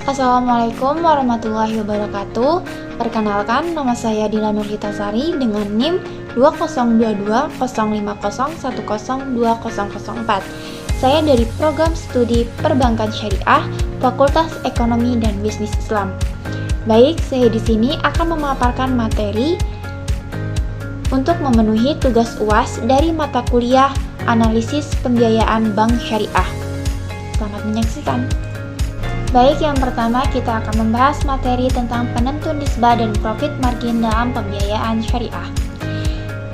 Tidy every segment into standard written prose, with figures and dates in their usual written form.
Assalamualaikum warahmatullahi wabarakatuh. Perkenalkan, nama saya Dila Nurhitasari dengan NIM 202205010204. Saya dari Program Studi Perbankan Syariah, Fakultas Ekonomi dan Bisnis Islam. Baik, saya di sini akan memaparkan materi untuk memenuhi tugas UAS dari mata kuliah Analisis Pembiayaan Bank Syariah. Selamat menyaksikan. Baik, yang pertama kita akan membahas materi tentang penentu nisbah dan profit margin dalam pembiayaan syariah.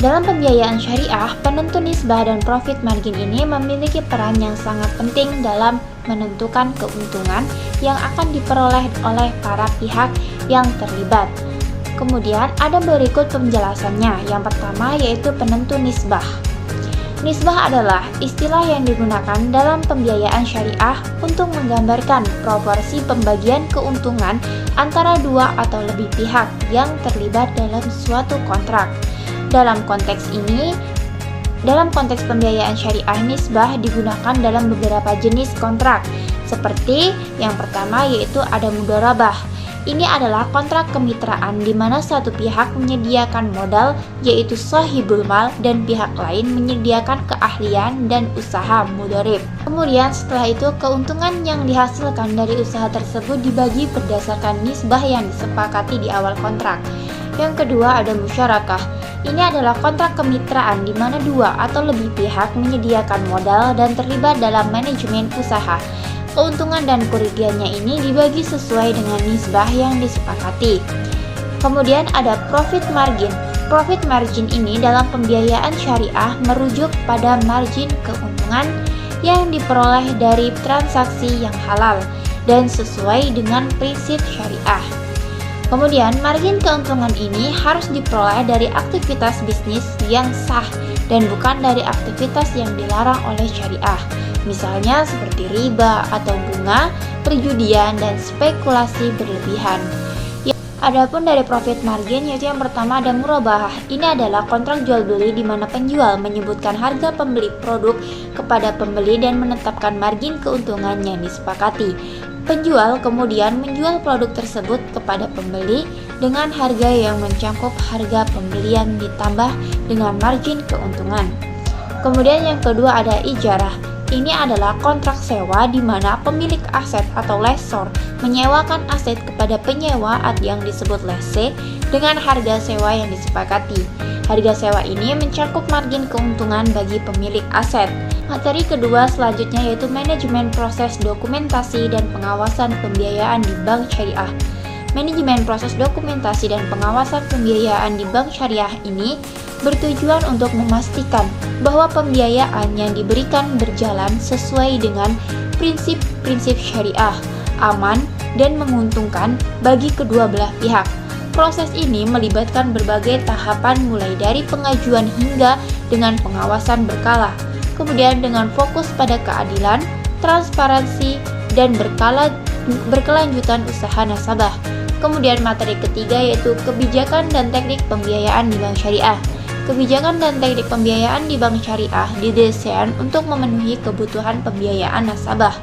Dalam pembiayaan syariah, penentu nisbah dan profit margin ini memiliki peran yang sangat penting dalam menentukan keuntungan yang akan diperoleh oleh para pihak yang terlibat. Kemudian ada berikut penjelasannya. Yang pertama yaitu penentu nisbah. Nisbah adalah istilah yang digunakan dalam pembiayaan syariah untuk menggambarkan proporsi pembagian keuntungan antara dua atau lebih pihak yang terlibat dalam suatu kontrak. Dalam konteks pembiayaan syariah, nisbah digunakan dalam beberapa jenis kontrak. Seperti yang pertama yaitu ada mudharabah. Ini adalah kontrak kemitraan di mana satu pihak menyediakan modal yaitu shahibul mal dan pihak lain menyediakan keahlian dan usaha mudharib. Kemudian setelah itu keuntungan yang dihasilkan dari usaha tersebut dibagi berdasarkan nisbah yang disepakati di awal kontrak. Yang kedua ada musyarakah. Ini adalah kontrak kemitraan di mana dua atau lebih pihak menyediakan modal dan terlibat dalam manajemen usaha. Keuntungan dan kerugiannya ini dibagi sesuai dengan nisbah yang disepakati. Kemudian ada profit margin. Profit margin ini dalam pembiayaan syariah merujuk pada margin keuntungan yang diperoleh dari transaksi yang halal dan sesuai dengan prinsip syariah. Kemudian margin keuntungan ini harus diperoleh dari aktivitas bisnis yang sah dan bukan dari aktivitas yang dilarang oleh syariah. Misalnya seperti riba atau bunga, perjudian, dan spekulasi berlebihan. Adapun dari profit margin yaitu yang pertama ada murabahah. Ini adalah kontrak jual beli di mana penjual menyebutkan harga pembeli produk kepada pembeli dan menetapkan margin keuntungan yang disepakati. Penjual kemudian menjual produk tersebut kepada pembeli dengan harga yang mencakup harga pembelian ditambah dengan margin keuntungan. Kemudian yang kedua ada ijarah. Ini adalah kontrak sewa di mana pemilik aset atau lessor menyewakan aset kepada penyewa yang disebut lessee dengan harga sewa yang disepakati. Harga sewa ini mencakup margin keuntungan bagi pemilik aset. Materi kedua selanjutnya yaitu manajemen proses dokumentasi dan pengawasan pembiayaan di bank syariah. Manajemen proses dokumentasi dan pengawasan pembiayaan di bank syariah ini bertujuan untuk memastikan bahwa pembiayaan yang diberikan berjalan sesuai dengan prinsip-prinsip syariah, aman, dan menguntungkan bagi kedua belah pihak. Proses ini melibatkan berbagai tahapan mulai dari pengajuan hingga dengan pengawasan berkala, kemudian dengan fokus pada keadilan, transparansi, dan berkelanjutan usaha nasabah. Kemudian materi ketiga yaitu kebijakan dan teknik pembiayaan di bank syariah. Kebijakan dan teknik pembiayaan di bank syariah didesain untuk memenuhi kebutuhan pembiayaan nasabah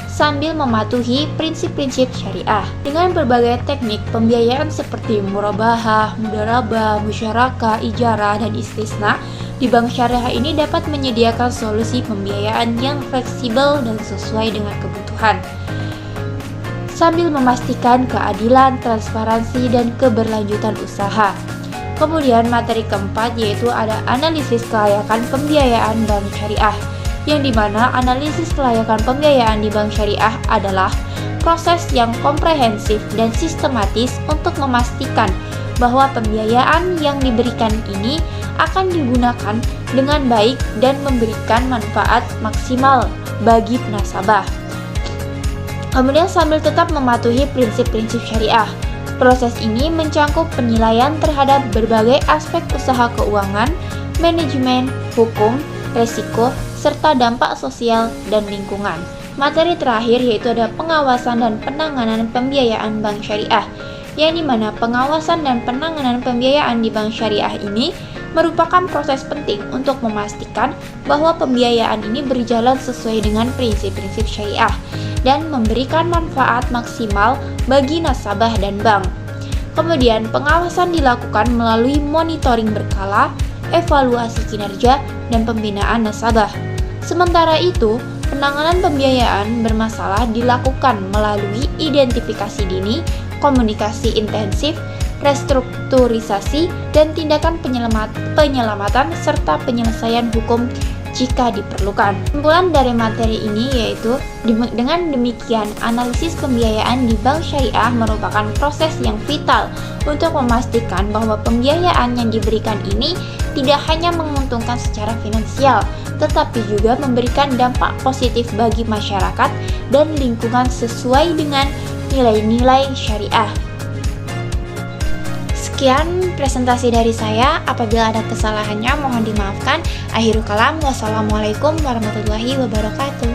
sambil mematuhi prinsip-prinsip syariah. Dengan berbagai teknik pembiayaan seperti murabahah, mudharabah, musyarakah, ijarah, dan istisna, di bank syariah ini dapat menyediakan solusi pembiayaan yang fleksibel dan sesuai dengan kebutuhan sambil memastikan keadilan, transparansi, dan keberlanjutan usaha. Kemudian materi keempat yaitu ada analisis kelayakan pembiayaan bank syariah, yang dimana analisis kelayakan pembiayaan di bank syariah adalah proses yang komprehensif dan sistematis untuk memastikan bahwa pembiayaan yang diberikan ini akan digunakan dengan baik dan memberikan manfaat maksimal bagi nasabah. Kemudian sambil tetap mematuhi prinsip-prinsip syariah. Proses ini mencakup penilaian terhadap berbagai aspek usaha keuangan, manajemen, hukum, resiko, serta dampak sosial dan lingkungan. Materi terakhir yaitu ada pengawasan dan penanganan pembiayaan bank syariah, yang dimana pengawasan dan penanganan pembiayaan di bank syariah ini merupakan proses penting untuk memastikan bahwa pembiayaan ini berjalan sesuai dengan prinsip-prinsip syariah dan memberikan manfaat maksimal bagi nasabah dan bank. Kemudian, pengawasan dilakukan melalui monitoring berkala, evaluasi kinerja, dan pembinaan nasabah. Sementara itu, penanganan pembiayaan bermasalah dilakukan melalui identifikasi dini, komunikasi intensif, restrukturisasi, dan tindakan penyelamatan serta penyelesaian hukum jika diperlukan. Kesimpulan dari materi ini yaitu, dengan demikian analisis pembiayaan di bank syariah merupakan proses yang vital untuk memastikan bahwa pembiayaan yang diberikan ini tidak hanya menguntungkan secara finansial, tetapi juga memberikan dampak positif bagi masyarakat dan lingkungan sesuai dengan nilai-nilai syariah. Sekian presentasi dari saya. Apabila ada kesalahannya mohon dimaafkan. Akhirul kalam, wassalamualaikum warahmatullahi wabarakatuh.